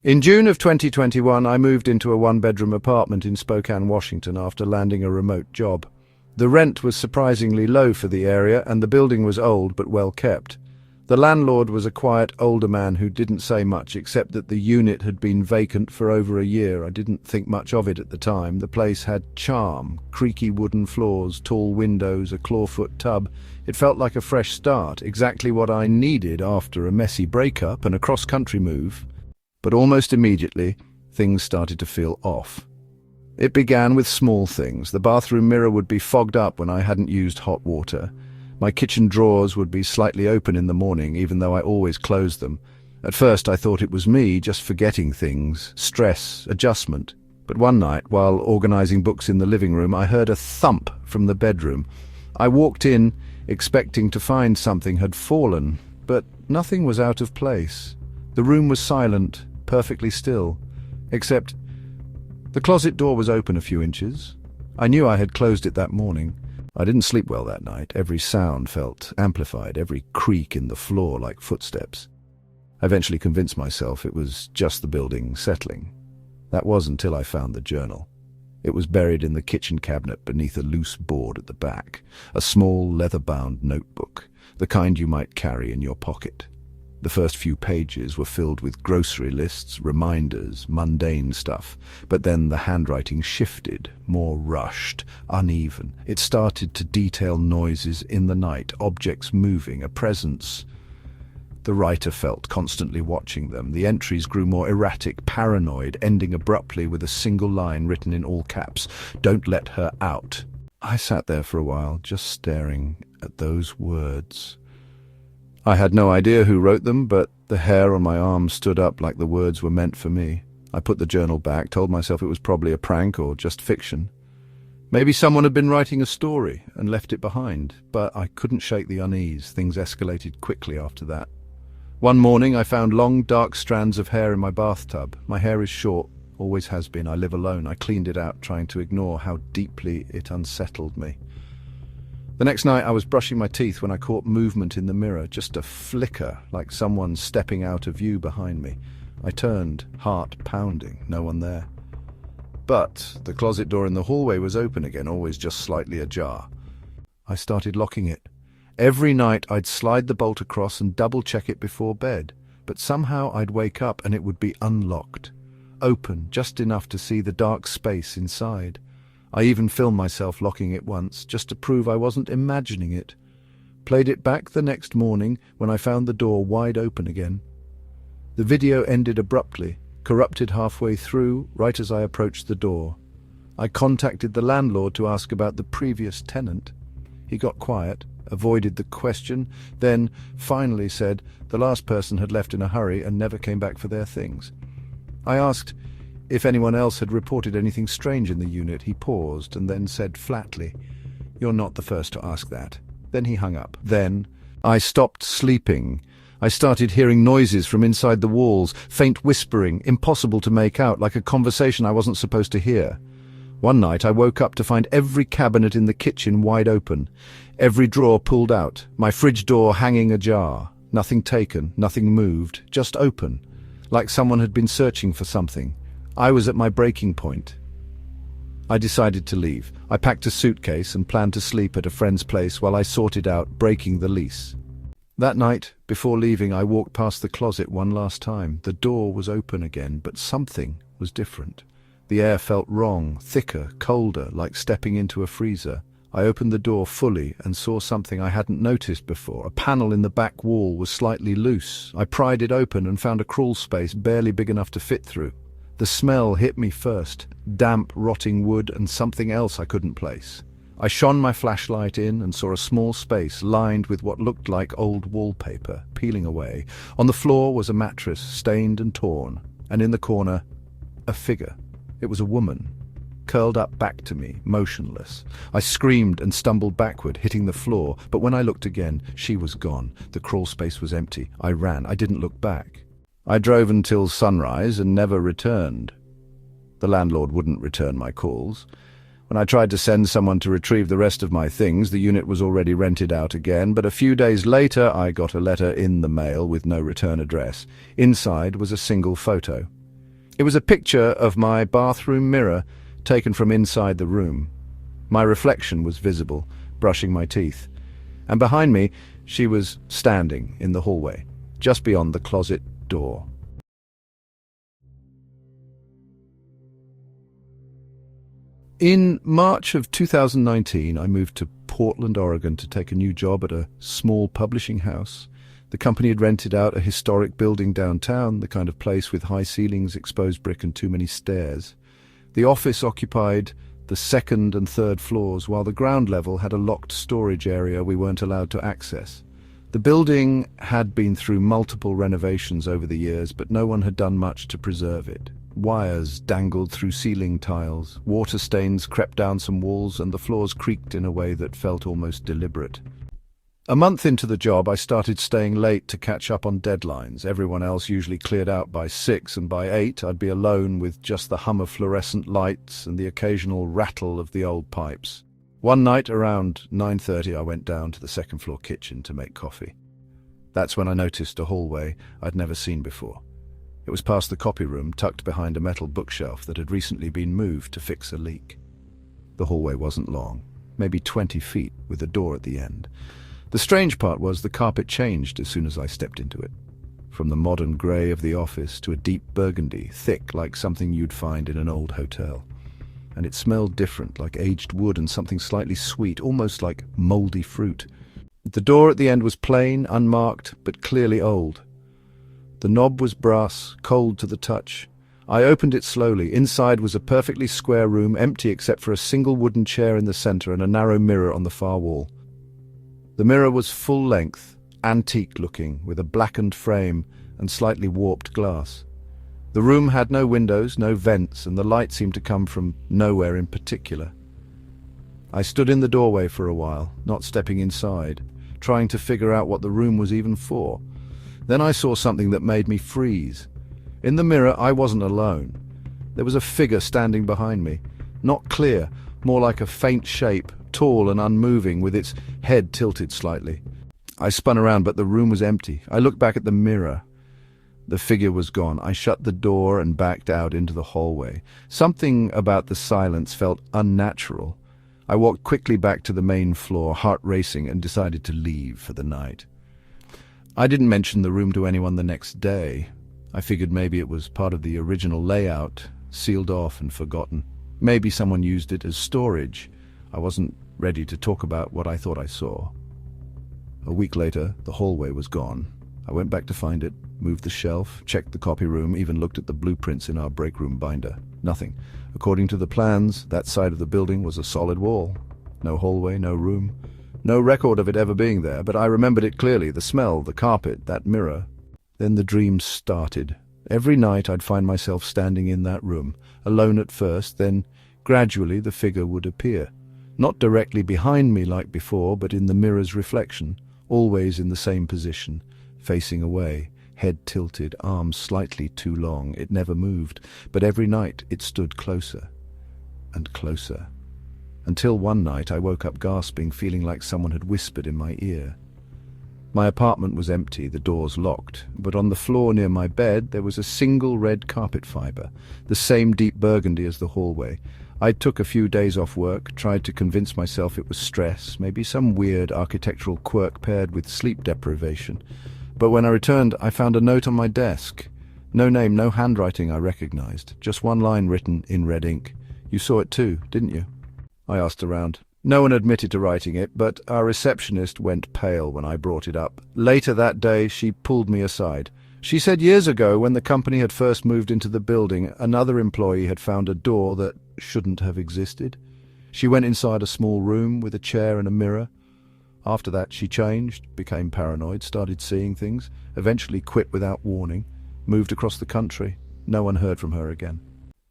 In June of 2021, I moved into a one-bedroom apartment in Spokane, Washington after landing a remote job. The rent was surprisingly low for the area, and the building was old but well kept. The landlord was a quiet, older man who didn't say much except that the unit had been vacant for over a year. I didn't think much of it at the time. The place had charm, creaky wooden floors, tall windows, a clawfoot tub. It felt like a fresh start, exactly what I needed after a messy breakup and a cross-country move. But almost immediately, things started to feel off. It began with small things. The bathroom mirror would be fogged up when I hadn't used hot water. My kitchen drawers would be slightly open in the morning, even though I always closed them. At first I thought it was me, just forgetting things, stress, adjustment. But one night, while organizing books in the living room, I heard a thump from the bedroom. I walked in, expecting to find something had fallen, but nothing was out of place. The room was silent, perfectly still, except the closet door was open a few inches. I knew I had closed it that morning. I didn't sleep well that night. Every sound felt amplified, every creak in the floor like footsteps. I eventually convinced myself it was just the building settling. That was until I found the journal. It was buried in the kitchen cabinet beneath a loose board at the back, a small leather-bound notebook, the kind you might carry in your pocket. The first few pages were filled with grocery lists, reminders, mundane stuff. But then the handwriting shifted, more rushed, uneven. It started to detail noises in the night, objects moving, a presence. The writer felt constantly watching them. The entries grew more erratic, paranoid, ending abruptly with a single line written in all caps, "Don't let her out." I sat there for a while, just staring at those words. I had no idea who wrote them, but the hair on my arm stood up like the words were meant for me. I put the journal back, told myself it was probably a prank or just fiction. Maybe someone had been writing a story and left it behind, but I couldn't shake the unease. Things escalated quickly after that. One morning I found long, dark strands of hair in my bathtub. My hair is short, always has been. I live alone. I cleaned it out, trying to ignore how deeply it unsettled me. The next night I was brushing my teeth when I caught movement in the mirror, just a flicker, like someone stepping out of view behind me. I turned, heart pounding, no one there. But the closet door in the hallway was open again, always just slightly ajar. I started locking it. Every night I'd slide the bolt across and double-check it before bed, but somehow I'd wake up and it would be unlocked, open just enough to see the dark space inside. I even filmed myself locking it once, just to prove I wasn't imagining it. Played it back the next morning when I found the door wide open again. The video ended abruptly, corrupted halfway through, right as I approached the door. I contacted the landlord to ask about the previous tenant. He got quiet, avoided the question, then finally said the last person had left in a hurry and never came back for their things. I asked if anyone else had reported anything strange in the unit. He paused and then said flatly, "You're not the first to ask that." Then he hung up. Then I stopped sleeping. I started hearing noises from inside the walls, faint whispering, impossible to make out, like a conversation I wasn't supposed to hear. One night I woke up to find every cabinet in the kitchen wide open, every drawer pulled out, my fridge door hanging ajar. Nothing taken, nothing moved, just open, like someone had been searching for something. I was at my breaking point. I decided to leave. I packed a suitcase and planned to sleep at a friend's place while I sorted out breaking the lease. That night, before leaving, I walked past the closet one last time. The door was open again, but something was different. The air felt wrong, thicker, colder, like stepping into a freezer. I opened the door fully and saw something I hadn't noticed before. A panel in the back wall was slightly loose. I pried it open and found a crawl space barely big enough to fit through. The smell hit me first, damp, rotting wood and something else I couldn't place. I shone my flashlight in and saw a small space lined with what looked like old wallpaper, peeling away. On the floor was a mattress, stained and torn, and in the corner, a figure. It was a woman, curled up back to me, motionless. I screamed and stumbled backward, hitting the floor, but when I looked again, she was gone. The crawl space was empty. I ran. I didn't look back. I drove until sunrise and never returned. The landlord wouldn't return my calls. When I tried to send someone to retrieve the rest of my things, the unit was already rented out again, but a few days later I got a letter in the mail with no return address. Inside was a single photo. It was a picture of my bathroom mirror taken from inside the room. My reflection was visible, brushing my teeth. And behind me, she was standing in the hallway, just beyond the closet door. In March of 2019, I moved to Portland, Oregon to take a new job at a small publishing house. The company had rented out a historic building downtown, the kind of place with high ceilings, exposed brick, and too many stairs. The office occupied the second and third floors, while the ground level had a locked storage area we weren't allowed to access. The building had been through multiple renovations over the years, but no one had done much to preserve it. Wires dangled through ceiling tiles, water stains crept down some walls, and the floors creaked in a way that felt almost deliberate. A month into the job, I started staying late to catch up on deadlines. Everyone else usually cleared out by 6, and by 8 I'd be alone with just the hum of fluorescent lights and the occasional rattle of the old pipes. One night around 9:30 I went down to the second floor kitchen to make coffee. That's when I noticed a hallway I'd never seen before. It was past the copy room, tucked behind a metal bookshelf that had recently been moved to fix a leak. The hallway wasn't long, maybe 20 feet, with a door at the end. The strange part was the carpet changed as soon as I stepped into it. From the modern grey of the office to a deep burgundy, thick like something you'd find in an old hotel. And it smelled different, like aged wood and something slightly sweet, almost like mouldy fruit. The door at the end was plain, unmarked, but clearly old. The knob was brass, cold to the touch. I opened it slowly. Inside was a perfectly square room, empty except for a single wooden chair in the center and a narrow mirror on the far wall. The mirror was full length, antique-looking, with a blackened frame and slightly warped glass. The room had no windows, no vents, and the light seemed to come from nowhere in particular. I stood in the doorway for a while, not stepping inside, trying to figure out what the room was even for. Then I saw something that made me freeze. In the mirror, I wasn't alone. There was a figure standing behind me, not clear, more like a faint shape, tall and unmoving, with its head tilted slightly. I spun around, but the room was empty. I looked back at the mirror. The figure was gone. I shut the door and backed out into the hallway. Something about the silence felt unnatural. I walked quickly back to the main floor, heart racing, and decided to leave for the night. I didn't mention the room to anyone the next day. I figured maybe it was part of the original layout, sealed off and forgotten. Maybe someone used it as storage. I wasn't ready to talk about what I thought I saw. A week later, the hallway was gone. I went back to find it, moved the shelf, checked the copy room, even looked at the blueprints in our break room binder. Nothing. According to the plans, that side of the building was a solid wall. No hallway, no room. No record of it ever being there, but I remembered it clearly, the smell, the carpet, that mirror. Then the dreams started. Every night I'd find myself standing in that room, alone at first, then gradually the figure would appear. Not directly behind me like before, but in the mirror's reflection, always in the same position, facing away, head tilted, arms slightly too long. It never moved, but every night it stood closer and closer. Until one night I woke up gasping, feeling like someone had whispered in my ear. My apartment was empty, the doors locked, but on the floor near my bed there was a single red carpet fiber, the same deep burgundy as the hallway. I took a few days off work, tried to convince myself it was stress, maybe some weird architectural quirk paired with sleep deprivation. But when I returned, I found a note on my desk. No name, no handwriting I recognized, just one line written in red ink. You saw it too, didn't you? I asked around. No one admitted to writing it, but our receptionist went pale when I brought it up. Later that day, she pulled me aside. She said years ago, when the company had first moved into the building, another employee had found a door that shouldn't have existed. She went inside a small room with a chair and a mirror. After that, she changed, became paranoid, started seeing things, eventually quit without warning, moved across the country. No one heard from her again.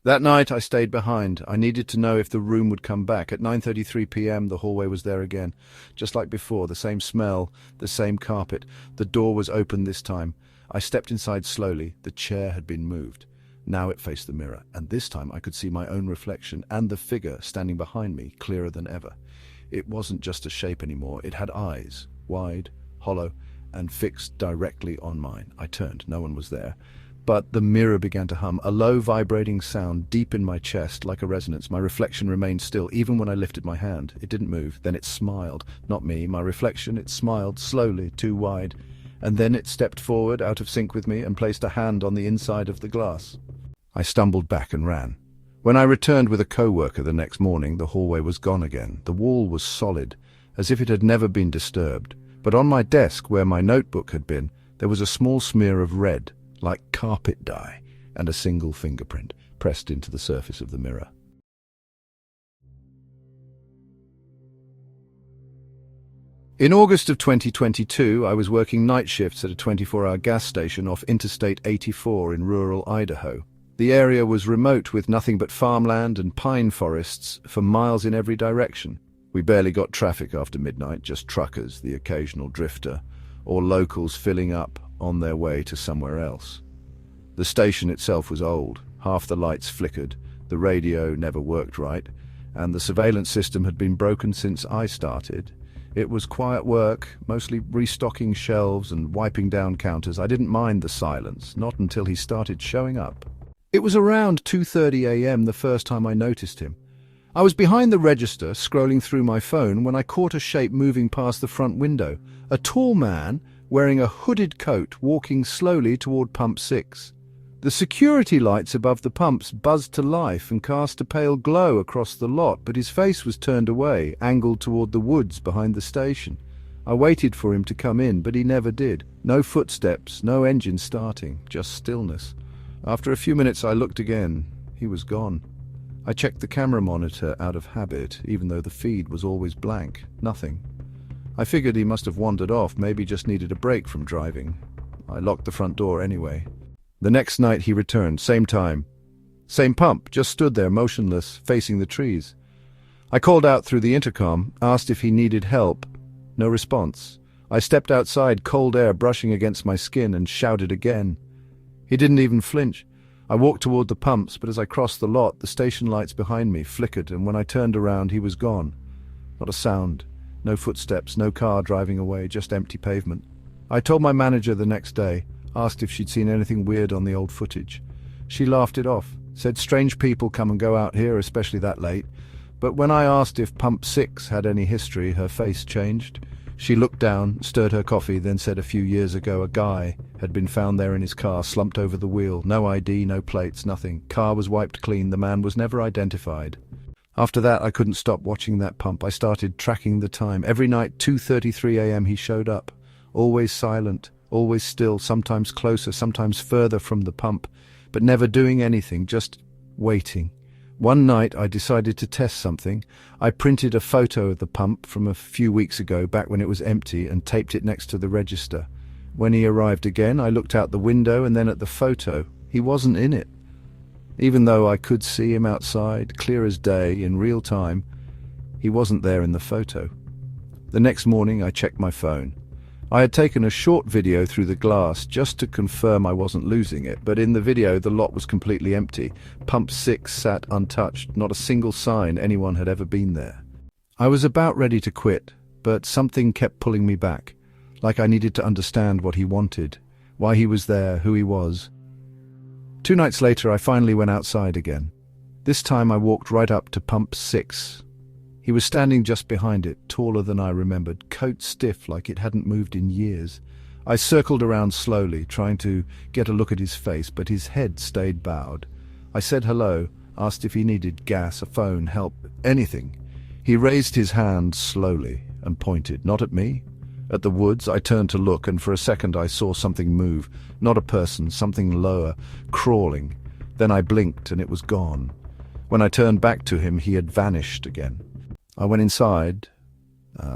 That night I stayed behind. I needed to know if the room would come back. At 9:33 p.m. the hallway was there again. Just like before, the same smell, the same carpet. The door was open this time. I stepped inside slowly. The chair had been moved. Now it faced the mirror, and this time I could see my own reflection and the figure standing behind me clearer than ever. It wasn't just a shape anymore. It had eyes, wide, hollow, and fixed directly on mine. I turned. No one was there. But the mirror began to hum, a low vibrating sound deep in my chest, like a resonance. My reflection remained still, even when I lifted my hand. It didn't move. Then it smiled. Not me, my reflection. It smiled, slowly, too wide. And then it stepped forward, out of sync with me, and placed a hand on the inside of the glass. I stumbled back and ran. When I returned with a co-worker the next morning, the hallway was gone again. The wall was solid, as if it had never been disturbed. But on my desk, where my notebook had been, there was a small smear of red, like carpet dye, and a single fingerprint pressed into the surface of the mirror. In August of 2022, I was working night shifts at a 24-hour gas station off Interstate 84 in rural Idaho. The area was remote, with nothing but farmland and pine forests for miles in every direction. We barely got traffic after midnight, just truckers, the occasional drifter, or locals filling up on their way to somewhere else. The station itself was old. Half the lights flickered, the radio never worked right, and the surveillance system had been broken since I started. It was quiet work, mostly restocking shelves and wiping down counters. I didn't mind the silence, not until he started showing up. It was around 2:30 a.m. the first time I noticed him. I was behind the register, scrolling through my phone, when I caught a shape moving past the front window. A tall man, wearing a hooded coat, walking slowly toward pump 6. The security lights above the pumps buzzed to life and cast a pale glow across the lot, but his face was turned away, angled toward the woods behind the station. I waited for him to come in, but he never did. No footsteps, no engine starting, just stillness. After a few minutes I looked again. He was gone. I checked the camera monitor out of habit, even though the feed was always blank. Nothing. I figured he must have wandered off, maybe just needed a break from driving. I locked the front door anyway. The next night he returned, same time. Same pump, just stood there motionless, facing the trees. I called out through the intercom, asked if he needed help. No response. I stepped outside, cold air brushing against my skin, and shouted again. He didn't even flinch. I walked toward the pumps, but as I crossed the lot, the station lights behind me flickered, and when I turned around, he was gone. Not a sound. No footsteps, no car driving away, just empty pavement. I told my manager the next day, asked if she'd seen anything weird on the old footage. She laughed it off, said strange people come and go out here, especially that late. But when I asked if pump 6 had any history, her face changed. She looked down, stirred her coffee, then said a few years ago a guy had been found there in his car, slumped over the wheel. No ID, no plates, nothing. Car was wiped clean. The man was never identified. After that, I couldn't stop watching that pump. I started tracking the time. Every night, 2:33 a.m. he showed up. Always silent, always still, sometimes closer, sometimes further from the pump, but never doing anything, just waiting. One night I decided to test something. I printed a photo of the pump from a few weeks ago, back when it was empty, and taped it next to the register. When he arrived again, I looked out the window and then at the photo. He wasn't in it. Even though I could see him outside, clear as day, in real time, he wasn't there in the photo. The next morning I checked my phone. I had taken a short video through the glass just to confirm I wasn't losing it, but in the video the lot was completely empty. Pump 6 sat untouched, not a single sign anyone had ever been there. I was about ready to quit, but something kept pulling me back, like I needed to understand what he wanted, why he was there, who he was. 2 nights later I finally went outside again. This time I walked right up to pump 6. He was standing just behind it, taller than I remembered, coat stiff like it hadn't moved in years. I circled around slowly, trying to get a look at his face, but his head stayed bowed. I said hello, asked if he needed gas, a phone, help, anything. He raised his hand slowly and pointed, not at me, at the woods. I turned to look, and for a second I saw something move. Not a person, something lower, crawling. Then I blinked and it was gone. When I turned back to him, he had vanished again. I went inside,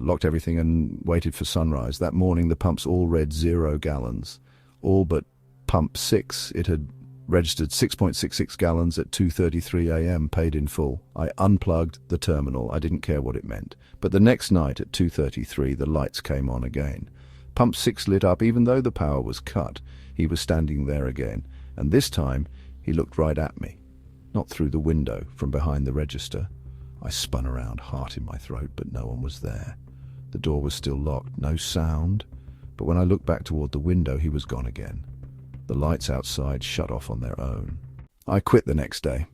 locked everything, and waited for sunrise. That morning the pumps all read 0 gallons. All but pump 6. It had registered 6.66 gallons at 2:33 a.m, paid in full. I unplugged the terminal. I didn't care what it meant. But the next night at 2:33 the lights came on again. Pump 6 lit up even though the power was cut. He was standing there again, and this time he looked right at me. Not through the window, from behind the register. I spun around, heart in my throat, but no one was there. The door was still locked, no sound, but when I looked back toward the window, he was gone again. The lights outside shut off on their own. I quit the next day.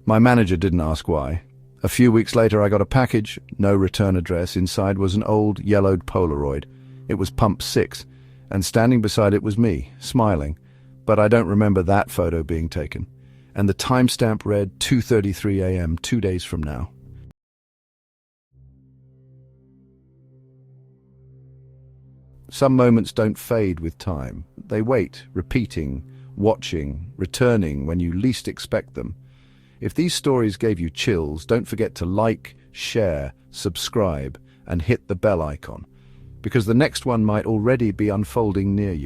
My manager didn't ask why. A few weeks later I got a package, no return address. Inside was an old yellowed Polaroid. It was pump 6, and standing beside it was me, smiling. But I don't remember that photo being taken. And the timestamp read 2:33 a.m., 2 days from now. Some moments don't fade with time. They wait, repeating, watching, returning when you least expect them. If these stories gave you chills, don't forget to like, share, subscribe, and hit the bell icon, because the next one might already be unfolding near you.